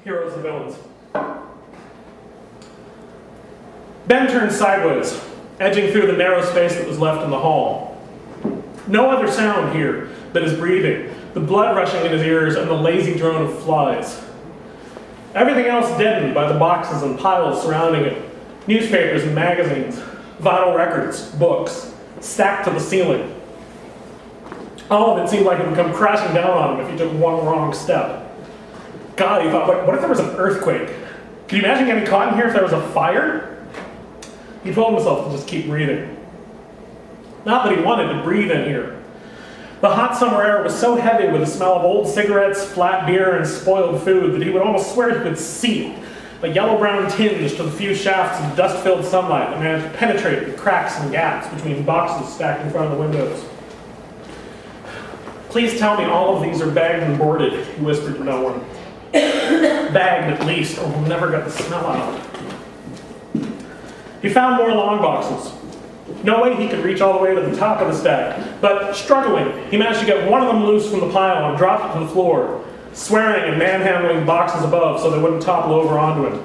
Heroes and villains. Ben turned sideways, edging through the narrow space that was left in the hall. No other sound here but his breathing, the blood rushing in his ears, and the lazy drone of flies. Everything else deadened by the boxes and piles surrounding it. Newspapers and magazines, vinyl records, books, stacked to the ceiling. All of it seemed like it would come crashing down on him if he took one wrong step. God, he thought, what if there was an earthquake? Could you imagine getting caught in here if there was a fire? He told himself to just keep breathing. Not that he wanted to breathe in here. The hot summer air was so heavy with the smell of old cigarettes, flat beer, and spoiled food that he would almost swear he could see it, a yellow-brown tinge to the few shafts of dust-filled sunlight that managed to penetrate the cracks and gaps between boxes stacked in front of the windows. Please tell me all of these are bagged and boarded, he whispered to no one. Bagged at least, or we'll never get the smell out. He found more long boxes. No way he could reach all the way to the top of the stack, but struggling, he managed to get one of them loose from the pile and drop it to the floor, swearing and manhandling boxes above so they wouldn't topple over onto him.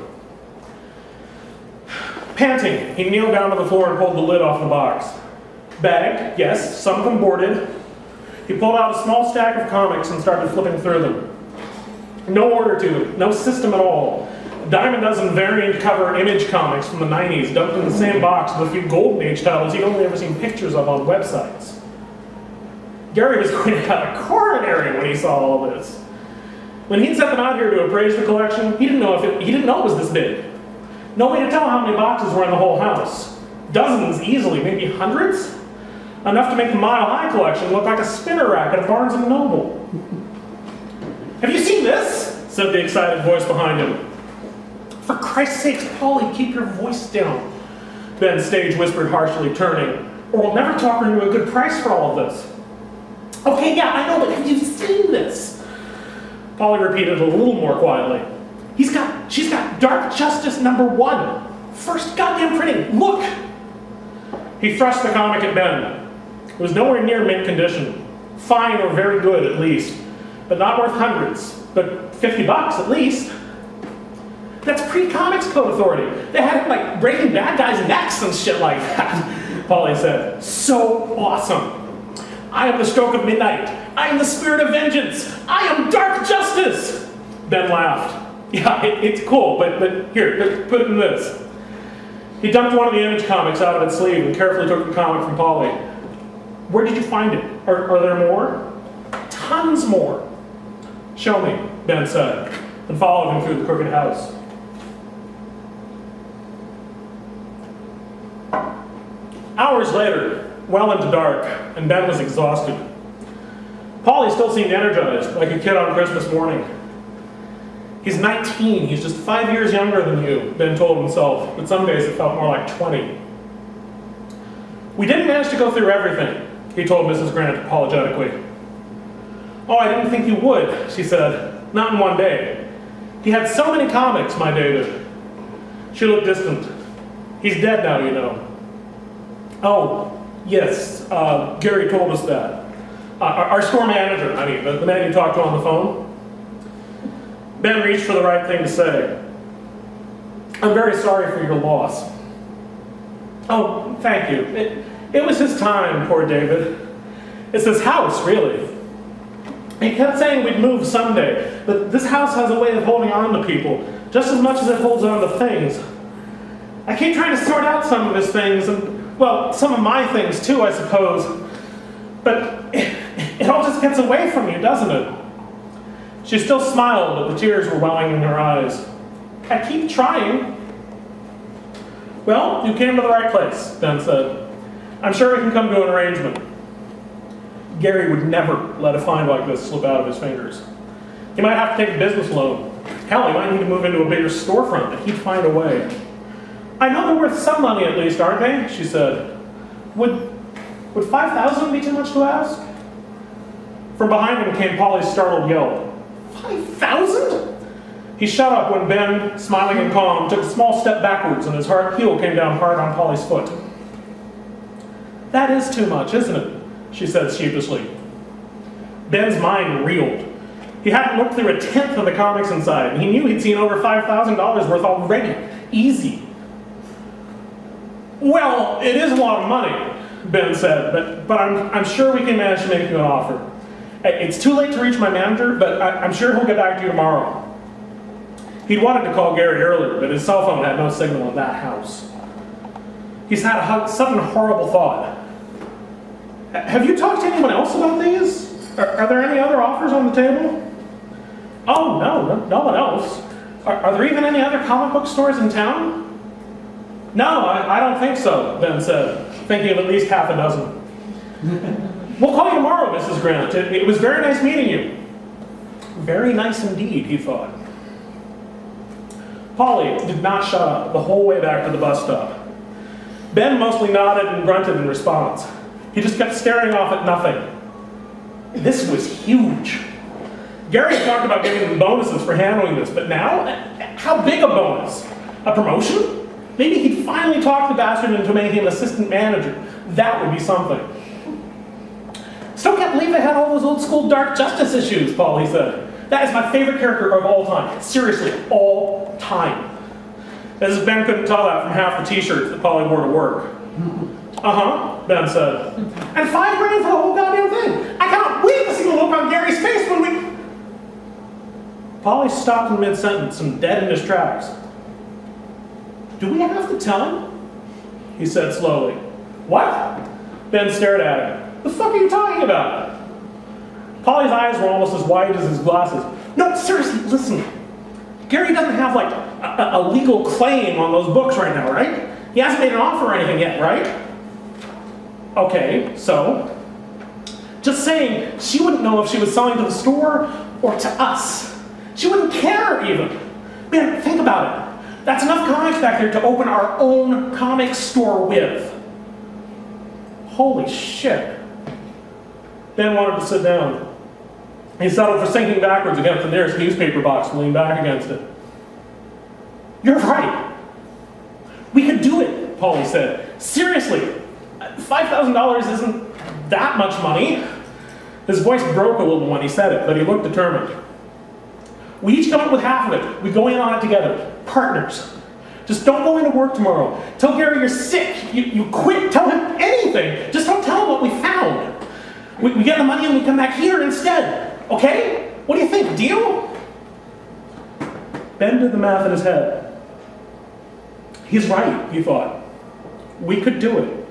Panting, he kneeled down to the floor and pulled the lid off the box. Bagged, yes, some of them boarded. He pulled out a small stack of comics and started flipping through them. No order to it, no system at all. A dime a dozen variant cover image comics from the 90s dumped in the same box with a few Golden Age titles he'd only ever seen pictures of on websites. Gary was going to have a coronary when he saw all this. When he'd sent them out here to appraise the collection, he didn't know it was this big. No way to tell how many boxes were in the whole house. Dozens easily, maybe hundreds? Enough to make the Mile High collection look like a spinner rack at a Barnes & Noble. Have you seen this? Said the excited voice behind him. For Christ's sakes, Paulie, keep your voice down, Ben Stage whispered harshly, turning, or we'll never talk her into a good price for all of this. Okay, yeah, I know, but have you seen this? Paulie repeated a little more quietly. She's got Dark Justice #1. First goddamn printing, look! He thrust the comic at Ben. It was nowhere near mint condition. Fine or very good, at least. But not worth hundreds. But $50 at least. That's pre-Comics Code Authority. They had like breaking bad guys' necks and shit like that, Paulie said. So awesome. I am the stroke of midnight. I am the spirit of vengeance. I am Dark Justice. Ben laughed. Yeah, it's cool, but here, put it in this. He dumped one of the image comics out of its sleeve and carefully took the comic from Paulie. Where did you find it? Are there more? Tons more. Show me, Ben said, and followed him through the crooked house. Hours later, well into dark, and Ben was exhausted. Paulie still seemed energized, like a kid on Christmas morning. He's 19, he's just 5 years younger than you, Ben told himself, but some days it felt more like 20. We didn't manage to go through everything, he told Mrs. Grant apologetically. Oh, I didn't think you would, she said, not in one day. He had so many comics, my David. She looked distant. He's dead now, you know. Oh, yes, Gary told us that. Our store manager, the man you talked to on the phone. Ben reached for the right thing to say. I'm very sorry for your loss. Oh, thank you. It was his time, poor David. It's his house, really. He kept saying we'd move someday, but this house has a way of holding on to people, just as much as it holds on to things. I keep trying to sort out some of his things, and, well, some of my things too, I suppose. But it all just gets away from you, doesn't it? She still smiled, but the tears were welling in her eyes. I keep trying. Well, you came to the right place, Ben said. I'm sure we can come to an arrangement. Gary would never let a find like this slip out of his fingers. He might have to take a business loan. Hell, he might need to move into a bigger storefront, but he'd find a way. I know they're worth some money at least, aren't they? She said. Would $5,000 be too much to ask? From behind him came Paulie's startled yelp. 5,000? He shut up when Ben, smiling and calm, took a small step backwards and his heel came down hard on Paulie's foot. That is too much, isn't it? She said sheepishly. Ben's mind reeled. He hadn't looked through a tenth of the comics inside, and he knew he'd seen over $5,000 worth already. Easy. Well, it is a lot of money, Ben said, but I'm sure we can manage to make you an offer. It's too late to reach my manager, but I'm sure he'll get back to you tomorrow. He'd wanted to call Gary earlier, but his cell phone had no signal in that house. He's had a sudden horrible thought. Have you talked to anyone else about these? Are there any other offers on the table? Oh, no one else. Are there even any other comic book stores in town? No, I don't think so, Ben said, thinking of at least half a dozen. We'll call you tomorrow, Mrs. Grant. It was very nice meeting you. Very nice indeed, he thought. Polly did not shut up the whole way back to the bus stop. Ben mostly nodded and grunted in response. He just kept staring off at nothing. This was huge. Gary talked about giving them bonuses for handling this, but now? How big a bonus? A promotion? Maybe he'd finally talk the bastard into making him assistant manager. That would be something. Still can't believe they had all those old school dark justice issues, Paulie said. That is my favorite character of all time. Seriously, all time. As if Ben couldn't tell that from half the t-shirts that Polly wore to work. Uh-huh, Ben said. And $5 grand for the whole goddamn thing. I cannot wait to see the look on Gary's face when we... Polly stopped in mid-sentence and dead in his tracks. Do we have to tell him? He said slowly. What? Ben stared at him. The fuck are you talking about? Polly's eyes were almost as wide as his glasses. No, seriously, listen. Gary doesn't have, like, a legal claim on those books right now, right? He hasn't made an offer or anything yet, right? Okay, so? Just saying, she wouldn't know if she was selling to the store or to us. She wouldn't care, even. Man, think about it. That's enough comics back there to open our own comic store with. Holy shit. Ben wanted to sit down. He settled for sinking backwards against the nearest newspaper box and leaned back against it. You're right. We could do it, Paulie said. Seriously, $5,000 isn't that much money. His voice broke a little when he said it, but he looked determined. We each come up with half of it. We go in on it together. Partners. Just don't go into work tomorrow. Tell Gary you're sick. You quit. Tell him anything. Just don't tell him what we found. We get the money and we come back here instead. Okay? What do you think? Deal? Ben did the math in his head. He's right, he thought. We could do it.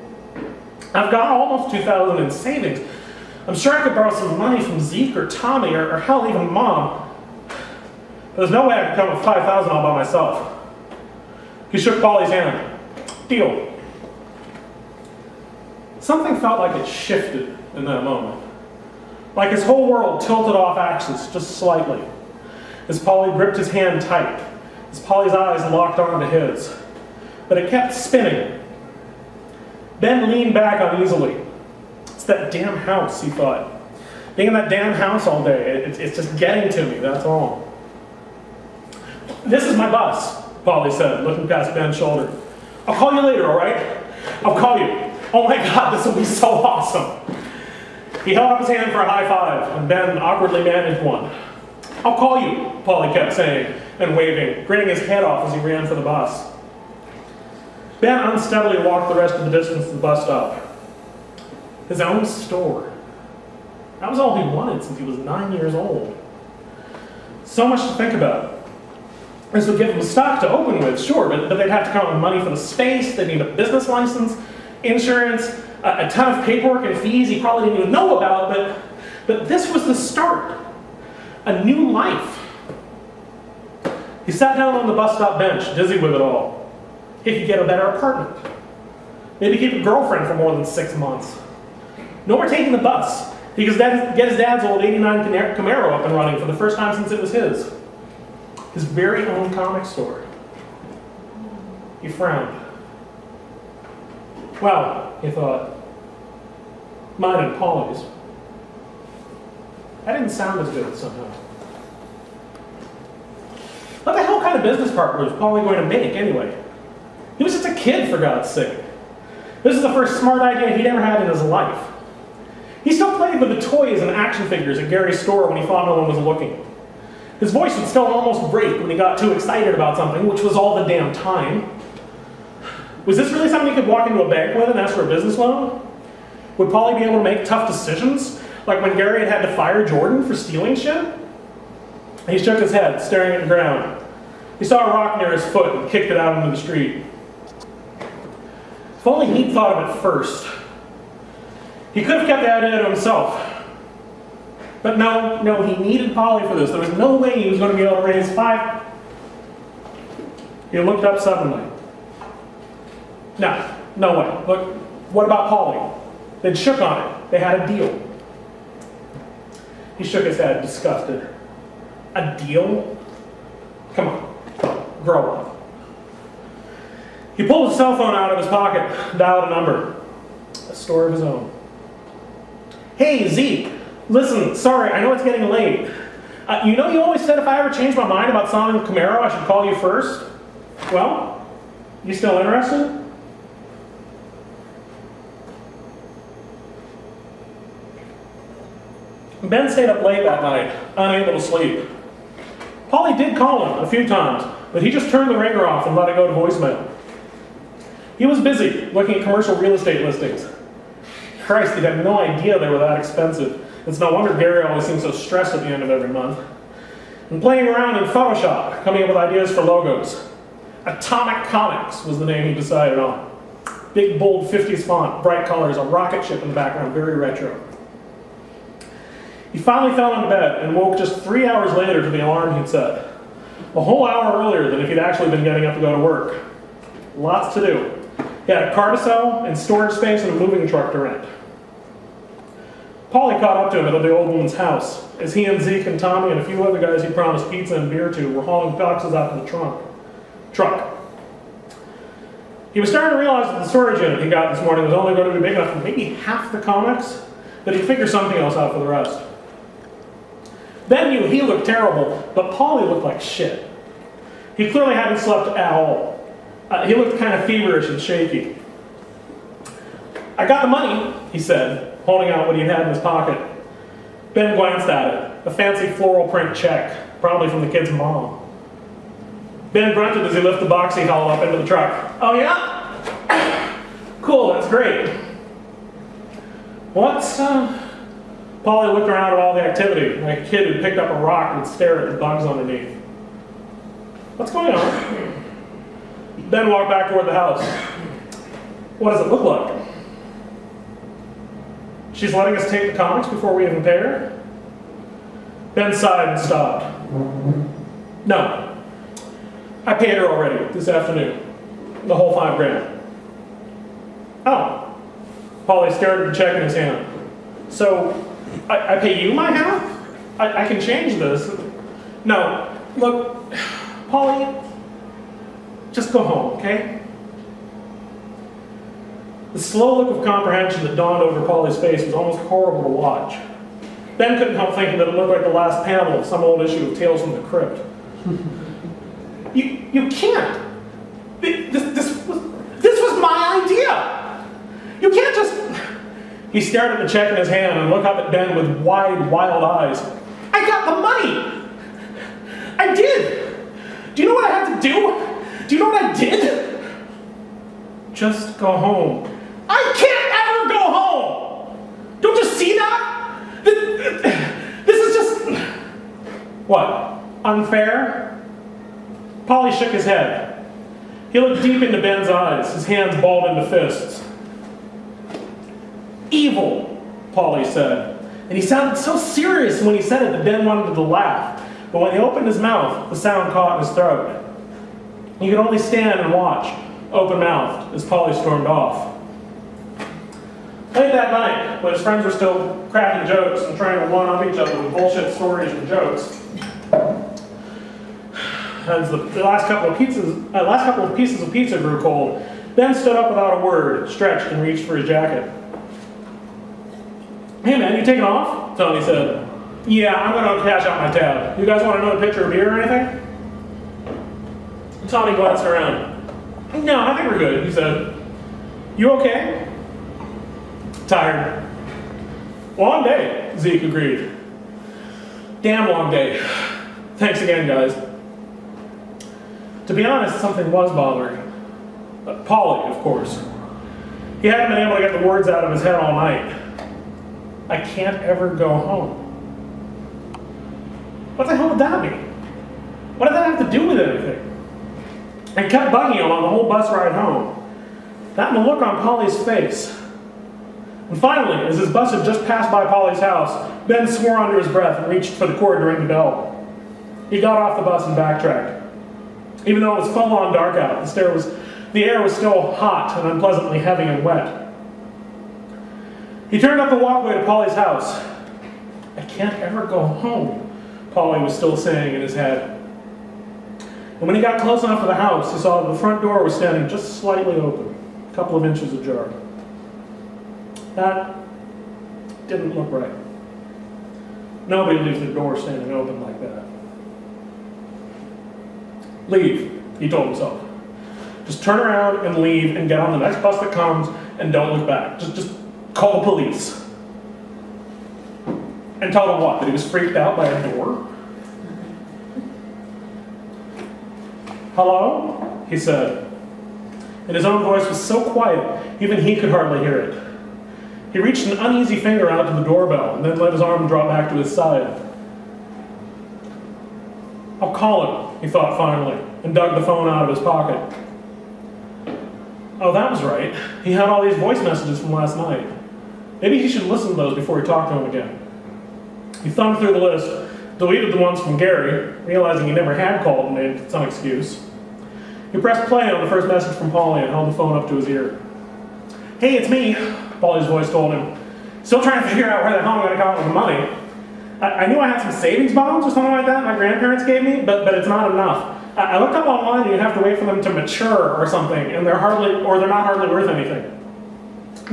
I've got almost $2,000 in savings. I'm sure I could borrow some money from Zeke or Tommy or hell, even Mom. There's no way I could come with $5,000 all by myself. He shook Polly's hand. Deal. Something felt like it shifted in that moment. Like his whole world tilted off axis just slightly. As Polly gripped his hand tight, as Polly's eyes locked onto his. But it kept spinning. Ben leaned back uneasily. It's that damn house, he thought. Being in that damn house all day, it's just getting to me, that's all. This is my bus, Polly said, looking past Ben's shoulder. I'll call you later, all right? I'll call you. Oh my God, this will be so awesome. He held up his hand for a high five, and Ben awkwardly managed one. I'll call you, Polly kept saying, and waving, grinning his head off as he ran for the bus. Ben unsteadily walked the rest of the distance to the bus stop. His own store. That was all he wanted since he was 9 years old. So much to think about. This would give him stock to open with, sure, but they'd have to come up with money for the space, they'd need a business license, insurance, a ton of paperwork and fees he probably didn't even know about, but this was the start. A new life. He sat down on the bus stop bench, dizzy with it all. He could get a better apartment. Maybe keep a girlfriend for more than 6 months. No more taking the bus. He could get his dad's old '89 Camaro up and running for the first time since it was his. His very own comic store. He frowned. Well, he thought, mine and Polly's. That didn't sound as good somehow. What the hell kind of business partner was Polly going to make anyway? He was just a kid, for God's sake. This is the first smart idea he'd ever had in his life. He still still played with the toys and action figures at Gary's store when he thought no one was looking. His voice would still almost break when he got too excited about something, which was all the damn time. Was this really something he could walk into a bank with and ask for a business loan? Would Paulie be able to make tough decisions, like when Gary had to fire Jordan for stealing shit? He shook his head, staring at the ground. He saw a rock near his foot and kicked it out into the street. If only he'd thought of it first. He could have kept the idea to himself. But no, he needed Paulie for this. There was no way he was going to be able to raise $5. He looked up suddenly. No way. Look, what about Paulie? They'd shook on it. They had a deal. He shook his head, disgusted. A deal? Come on, grow up. He pulled his cell phone out of his pocket, dialed a number. A store of his own. Hey, Zeke. Listen, sorry, I know it's getting late. You know you always said if I ever change my mind about selling the Camaro, I should call you first? Well, you still interested? Ben stayed up late that night, unable to sleep. Paulie did call him a few times, but he just turned the ringer off and let it go to voicemail. He was busy looking at commercial real estate listings. Christ, he'd had no idea they were that expensive. It's no wonder Gary always seemed so stressed at the end of every month. And playing around in Photoshop, coming up with ideas for logos. Atomic Comics was the name he decided on. Big, bold 50s font, bright colors, a rocket ship in the background, very retro. He finally fell into bed and woke just 3 hours later to the alarm he'd set. A whole hour earlier than if he'd actually been getting up to go to work. Lots to do. He had a car to sell, and storage space, and a moving truck to rent. Paulie caught up to him at the old woman's house, as he and Zeke and Tommy and a few other guys he'd promised pizza and beer to were hauling boxes out to the truck. He was starting to realize that the storage unit he got this morning was only going to be big enough for maybe half the comics, but he'd figure something else out for the rest. Ben knew he looked terrible, but Paulie looked like shit. He clearly hadn't slept at all. He looked kind of feverish and shaky. I got the money, he said, holding out what he had in his pocket. Ben glanced at it, a fancy floral print check, probably from the kid's mom. Ben grunted as he lifted the box he hauled up into the truck. Oh yeah? Cool, that's great. What's, Paulie looked around at all the activity, like a kid who picked up a rock and would stare at the bugs underneath. What's going on? Ben walked back toward the house. What does it look like? She's letting us take the comics before we even pay her? Ben sighed and stopped. No. I paid her already this afternoon. The whole $5,000. Oh. Paulie stared at the check in his hand. So, I pay you my half? I can change this. No. Look, Paulie, just go home, okay? The slow look of comprehension that dawned over Paulie's face was almost horrible to watch. Ben couldn't help thinking that it looked like the last panel of some old issue of Tales from the Crypt. You can't. This was my idea. You can't just... He stared at the check in his hand and looked up at Ben with wide, wild eyes. I got the money. I did. Do you know what I had to do? Do you know what I did? Just go home. I can't ever go home! Don't you see that? This is just... What? Unfair? Paulie shook his head. He looked deep into Ben's eyes, his hands balled into fists. Evil, Paulie said. And he sounded so serious when he said it that Ben wanted to laugh. But when he opened his mouth, the sound caught in his throat. He could only stand and watch, open-mouthed, as Paulie stormed off. Late that night, when his friends were still cracking jokes and trying to one-up each other with bullshit stories and jokes, as the last couple of pieces of pizza grew cold, Ben stood up without a word, stretched, and reached for his jacket. Hey man, you taking off? Tony said. Yeah, I'm going to cash out my tab. You guys want another pitcher of beer or anything? Tommy glanced around. No, I think we're good, he said. You okay? Tired. Long day, Zeke agreed. Damn long day. Thanks again, guys. To be honest, something was bothering him. Polly, of course. He hadn't been able to get the words out of his head all night. I can't ever go home. What the hell would that mean? What did that have to do with anything? I kept bugging him on the whole bus ride home. That and the look on Polly's face. And finally, as his bus had just passed by Polly's house, Ben swore under his breath and reached for the cord to ring the bell. He got off the bus and backtracked. Even though it was full-on dark out, the air was still hot and unpleasantly heavy and wet. He turned up the walkway to Polly's house. I can't ever go home, Polly was still saying in his head. And when he got close enough to the house, he saw that the front door was standing just slightly open, a couple of inches ajar. That didn't look right. Nobody leaves their door standing open like that. Leave, he told himself. Just turn around and leave and get on the next bus that comes and don't look back. Just call the police. And tell them what? That he was freaked out by a door? Hello? He said. And his own voice was so quiet, even he could hardly hear it. He reached an uneasy finger out to the doorbell and then let his arm drop back to his side. I'll call him, he thought finally, and dug the phone out of his pocket. Oh, that was right. He had all these voice messages from last night. Maybe he should listen to those before he talked to him again. He thumbed through the list, deleted the ones from Gary, realizing he never had called and made some excuse. He pressed play on the first message from Polly and held the phone up to his ear. Hey, it's me, Polly's voice told him. Still trying to figure out where the hell I'm going to come up with the money. I knew I had some savings bonds or something like that my grandparents gave me, but it's not enough. I looked up online and you have to wait for them to mature or something, and they're not hardly worth anything.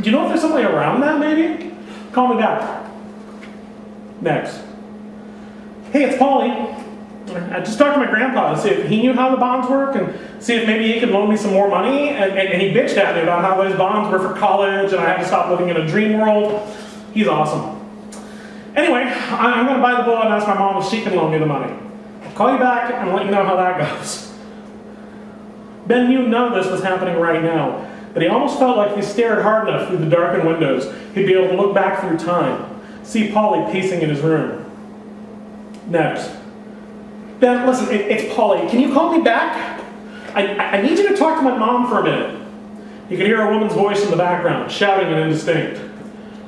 Do you know if there's some way around that, maybe? Call me back. Next. Hey, it's Polly. I just talked to my grandpa to see if he knew how the bonds work and see if maybe he could loan me some more money. And he bitched at me about how those bonds were for college and I had to stop living in a dream world. He's awesome. Anyway, I'm going to buy the bullet and ask my mom if she can loan me the money. I'll call you back and let you know how that goes. Ben knew none of this was happening right now, but he almost felt like if he stared hard enough through the darkened windows, he'd be able to look back through time, see Polly pacing in his room. Next. Ben, listen, it's Polly. Can you call me back? I need you to talk to my mom for a minute. He could hear a woman's voice in the background, shouting and indistinct.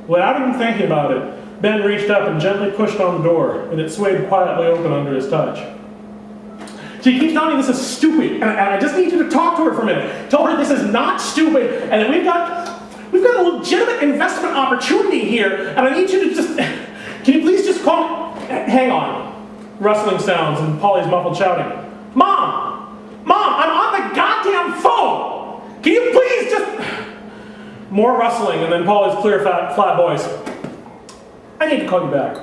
Without even thinking about it, Ben reached up and gently pushed on the door, and it swayed quietly open under his touch. She keeps telling me this is stupid, and I just need you to talk to her for a minute. Tell her this is not stupid, and that we've got a legitimate investment opportunity here, and I need you to just, can you please just call me? Hang on. Rustling sounds and Polly's muffled shouting. Mom, I'm on the goddamn phone. Can you please just... More rustling and then Polly's clear, flat voice. I need to call you back.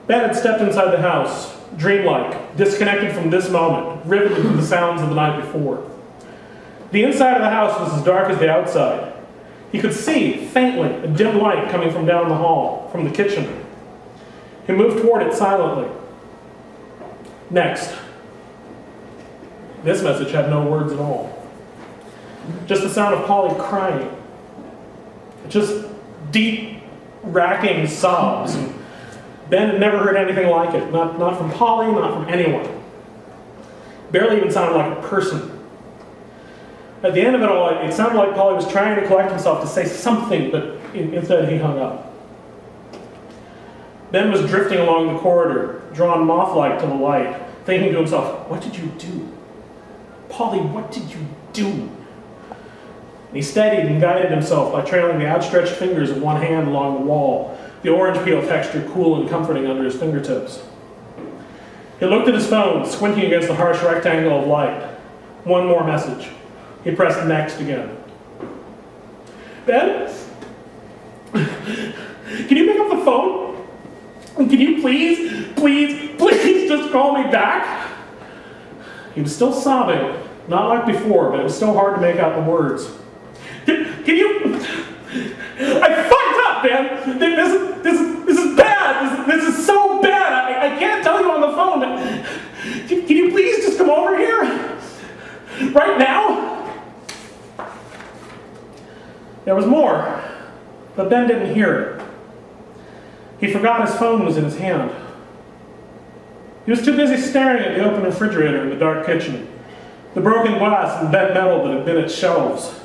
Ben had stepped inside the house, dreamlike, disconnected from this moment, riveted to the sounds of the night before. The inside of the house was as dark as the outside. He could see, faintly, a dim light coming from down the hall, from the kitchen. He moved toward it silently. Next. This message had no words at all. Just the sound of Polly crying. Just deep, racking sobs. And Ben had never heard anything like it. Not from Polly, not from anyone. Barely even sounded like a person. At the end of it all, it sounded like Polly was trying to collect himself to say something, but instead he hung up. Ben was drifting along the corridor, drawn moth-like to the light, thinking to himself, what did you do? Polly, what did you do? And he steadied and guided himself by trailing the outstretched fingers of one hand along the wall, the orange peel texture cool and comforting under his fingertips. He looked at his phone, squinting against the harsh rectangle of light. One more message. He pressed next again. Ben? Can you pick up the phone? And can you please just call me back? He was still sobbing, not like before, but it was still hard to make out the words. Can you... I fucked up! God, Ben, this is bad. This is so bad. I can't tell you on the phone, but can you please just come over here? Right now? There was more, but Ben didn't hear it. He forgot his phone was in his hand. He was too busy staring at the open refrigerator in the dark kitchen, the broken glass and bent metal that had been its shelves,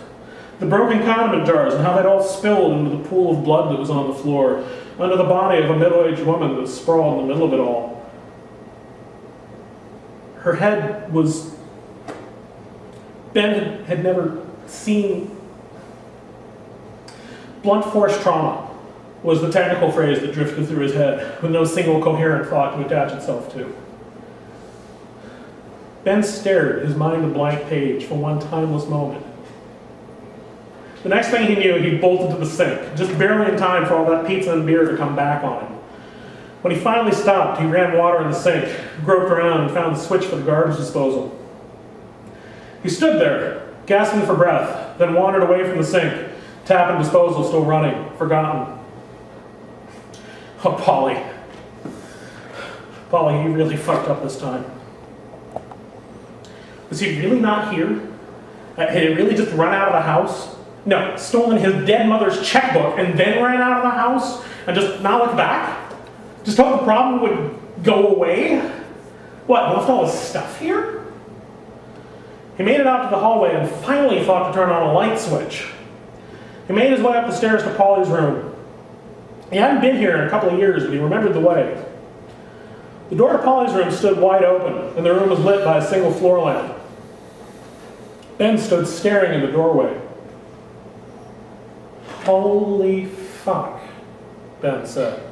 the broken condiment jars and how they'd all spilled into the pool of blood that was on the floor, under the body of a middle-aged woman that was sprawled in the middle of it all. Her head was... Ben had never seen... Blunt force trauma was the technical phrase that drifted through his head, with no single coherent thought to attach itself to. Ben stared, his mind a blank page, for one timeless moment. The next thing he knew, he bolted to the sink, just barely in time for all that pizza and beer to come back on him. When he finally stopped, he ran water in the sink, groped around, and found the switch for the garbage disposal. He stood there, gasping for breath, then wandered away from the sink, tap and disposal still running, forgotten. Oh, Polly. Polly, you really fucked up this time. Was he really not here? Had he really just run out of the house? No, stolen his dead mother's checkbook and then ran out of the house and just not looked back? Just hope the problem would go away? What, left all his stuff here? He made it out to the hallway and finally thought to turn on a light switch. He made his way up the stairs to Polly's room. He hadn't been here in a couple of years, but he remembered the way. The door to Polly's room stood wide open, and the room was lit by a single floor lamp. Ben stood staring in the doorway. Holy fuck, Ben said.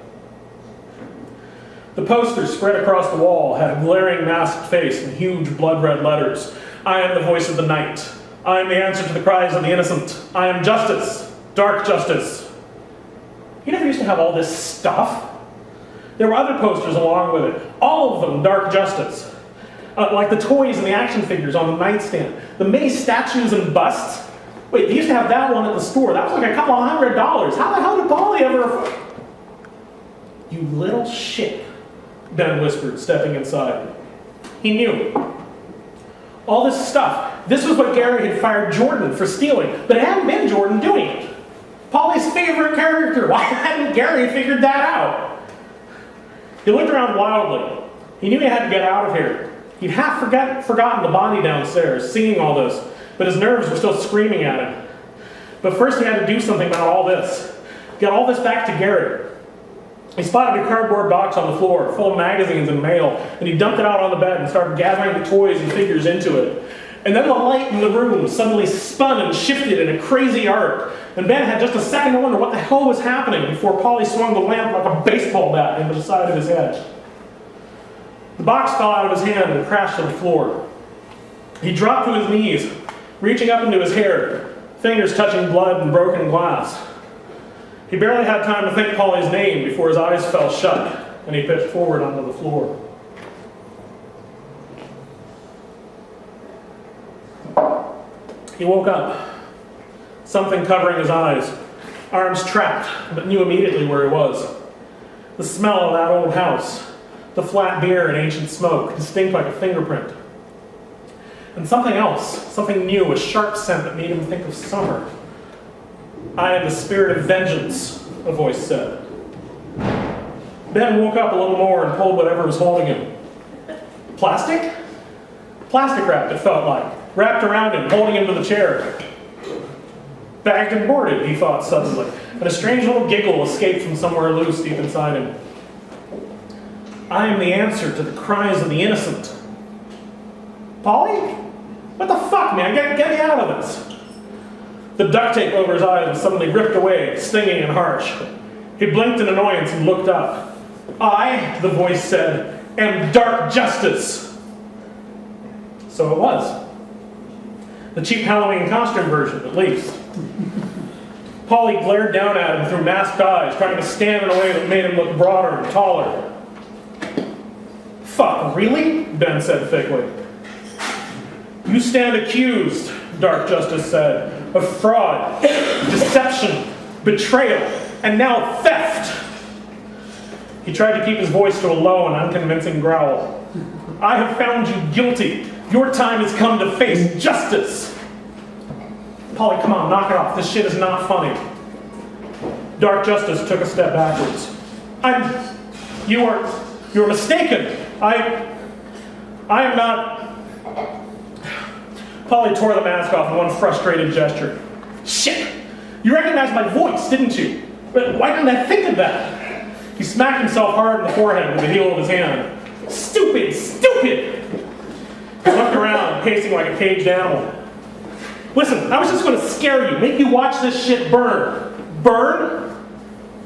The poster spread across the wall had a glaring masked face in huge blood-red letters. I am the voice of the night. I am the answer to the cries of the innocent. I am justice, dark justice. He never used to have all this stuff. There were other posters along with it, all of them dark justice. Like the toys and the action figures on the nightstand, the many statues and busts. Wait, they used to have that one at the store. That was like a couple of $100. How the hell did Polly ever... You little shit, Ben whispered, stepping inside. He knew. All this stuff. This was what Gary had fired Jordan for stealing, but it hadn't been Jordan doing it. Polly's favorite character. Why hadn't Gary figured that out? He looked around wildly. He knew he had to get out of here. He'd half forgotten the body downstairs, singing all this, but his nerves were still screaming at him. But first he had to do something about all this. Get all this back to Gary. He spotted a cardboard box on the floor, full of magazines and mail, and he dumped it out on the bed and started gathering the toys and figures into it. And then the light in the room suddenly spun and shifted in a crazy arc, and Ben had just a second to wonder what the hell was happening before Polly swung the lamp like a baseball bat into the side of his head. The box fell out of his hand and crashed to the floor. He dropped to his knees, reaching up into his hair, fingers touching blood and broken glass. He barely had time to think Polly's name before his eyes fell shut, and he pitched forward onto the floor. He woke up, something covering his eyes, arms trapped, but knew immediately where he was. The smell of that old house, the flat beer and ancient smoke, distinct like a fingerprint. And something else, something new, a sharp scent that made him think of summer. I am the spirit of vengeance, a voice said. Ben woke up a little more and pulled whatever was holding him. Plastic? Plastic wrapped, it felt like, wrapped around him, holding him to the chair. Bagged and boarded, he thought suddenly, and a strange little giggle escaped from somewhere loose deep inside him. I am the answer to the cries of the innocent. Polly? What the fuck, man? Get me out of this. The duct tape over his eyes was suddenly ripped away, stinging and harsh. He blinked in annoyance and looked up. I, the voice said, am dark justice. So it was. The cheap Halloween costume version, at least. Polly glared down at him through masked eyes, trying to stand in a way that made him look broader and taller. Fuck, really? Ben said thickly. You stand accused, Dark Justice said, of fraud, deception, betrayal, and now theft. He tried to keep his voice to a low and unconvincing growl. I have found you guilty. Your time has come to face justice. Polly, come on, knock it off. This shit is not funny. Dark Justice took a step backwards. You're mistaken. I am not. Polly tore the mask off in one frustrated gesture. Shit! You recognized my voice, didn't you? But why didn't I think of that? He smacked himself hard in the forehead with the heel of his hand. Stupid! Stupid! He looked around, pacing like a caged animal. Listen, I was just going to scare you, make you watch this shit burn. Burn?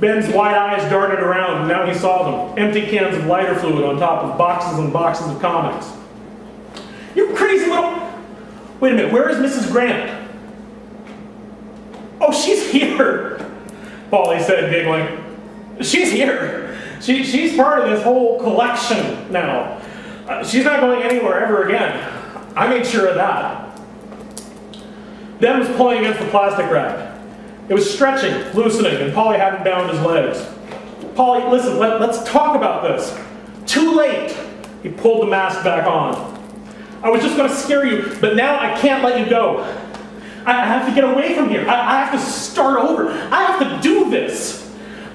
Ben's wide eyes darted around, and now he saw them. Empty cans of lighter fluid on top of boxes and boxes of comics. You crazy little... Wait a minute, where is Mrs. Grant? Oh, she's here, Polly said, giggling. She's here. She's part of this whole collection now. She's not going anywhere ever again. I made sure of that. Ben was pulling against the plastic wrap. It was stretching, loosening, and Polly hadn't bound his legs. Polly, listen, let's talk about this. Too late. He pulled the mask back on. I was just going to scare you, but now I can't let you go. I have to get away from here. I have to start over. I have to do this.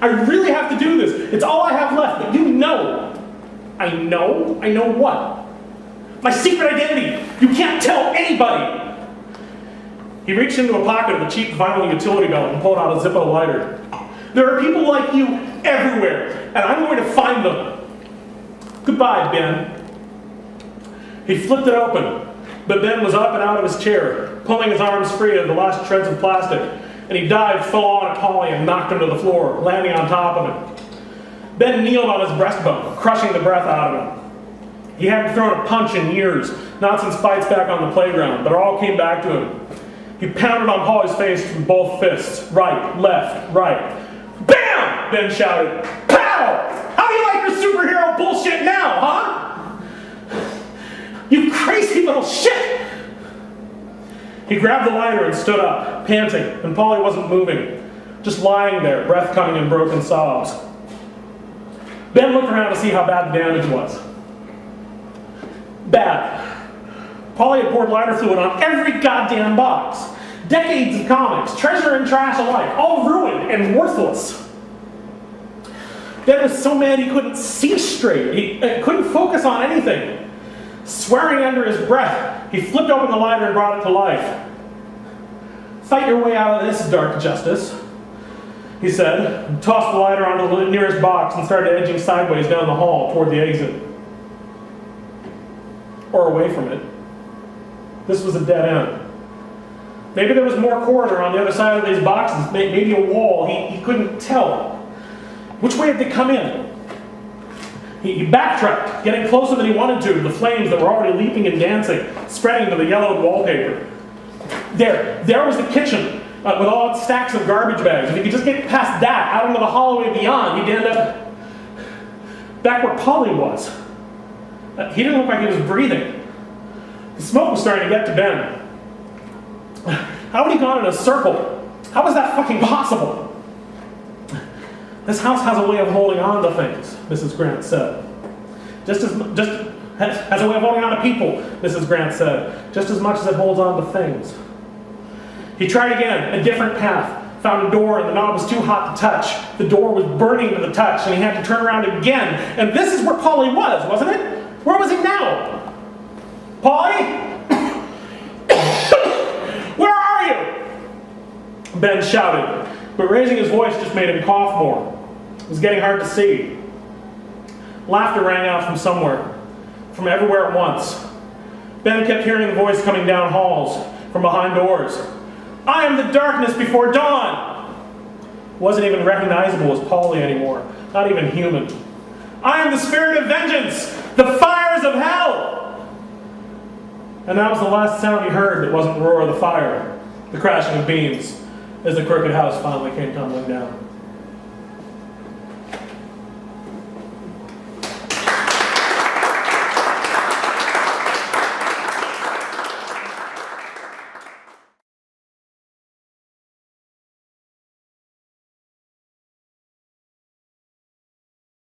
I really have to do this. It's all I have left, but you know. I know? I know what? My secret identity. You can't tell anybody. He reached into a pocket of a cheap vinyl utility belt and pulled out a Zippo lighter. There are people like you everywhere, and I'm going to find them. Goodbye, Ben. He flipped it open, but Ben was up and out of his chair, pulling his arms free of the last shreds of plastic, and he dived full on at Polly and knocked him to the floor, landing on top of him. Ben kneeled on his breastbone, crushing the breath out of him. He hadn't thrown a punch in years, not since fights back on the playground, but it all came back to him. He pounded on Polly's face with both fists. Right, left, right. BAM! Ben shouted. Pow! How do you like your superhero bullshit now, huh? You crazy little shit! He grabbed the lighter and stood up, panting, and Polly wasn't moving, just lying there, breath coming in broken sobs. Ben looked around to see how bad the damage was. Bad. Polly had poured lighter fluid on every goddamn box. Decades of comics, treasure and trash alike, all ruined and worthless. Ben was so mad he couldn't see straight. He couldn't focus on anything. Swearing under his breath, he flipped open the lighter and brought it to life. Fight your way out of this, Dark Justice, he said, and tossed the lighter onto the nearest box and started edging sideways down the hall toward the exit. Or away from it. This was a dead end. Maybe there was more corridor on the other side of these boxes, maybe a wall, he couldn't tell. Which way had they come in? He backtracked, getting closer than he wanted to the flames that were already leaping and dancing, spreading to the yellowed wallpaper. There was the kitchen, with all its stacks of garbage bags. If he could just get past that, out into the hallway beyond, he'd end up back where Polly was. He didn't look like he was breathing. The smoke was starting to get to Ben. How had he gone in a circle? How was that fucking possible? This house has a way of holding on to things, Mrs. Grant said. Just has a way of holding on to people, Mrs. Grant said, just as much as it holds on to things. He tried again, a different path, found a door and the knob was too hot to touch. The door was burning to the touch and he had to turn around again. And this is where Polly was, wasn't it? Where was he now? Polly? Where are you? Ben shouted, but raising his voice just made him cough more. It was getting hard to see. Laughter rang out from somewhere, from everywhere at once. Ben kept hearing the voice coming down halls, from behind doors. I am the darkness before dawn! Wasn't even recognizable as Polly anymore, not even human. I am the spirit of vengeance, the fires of hell! And that was the last sound he heard that wasn't the roar of the fire, the crashing of beams, as the crooked house finally came tumbling down.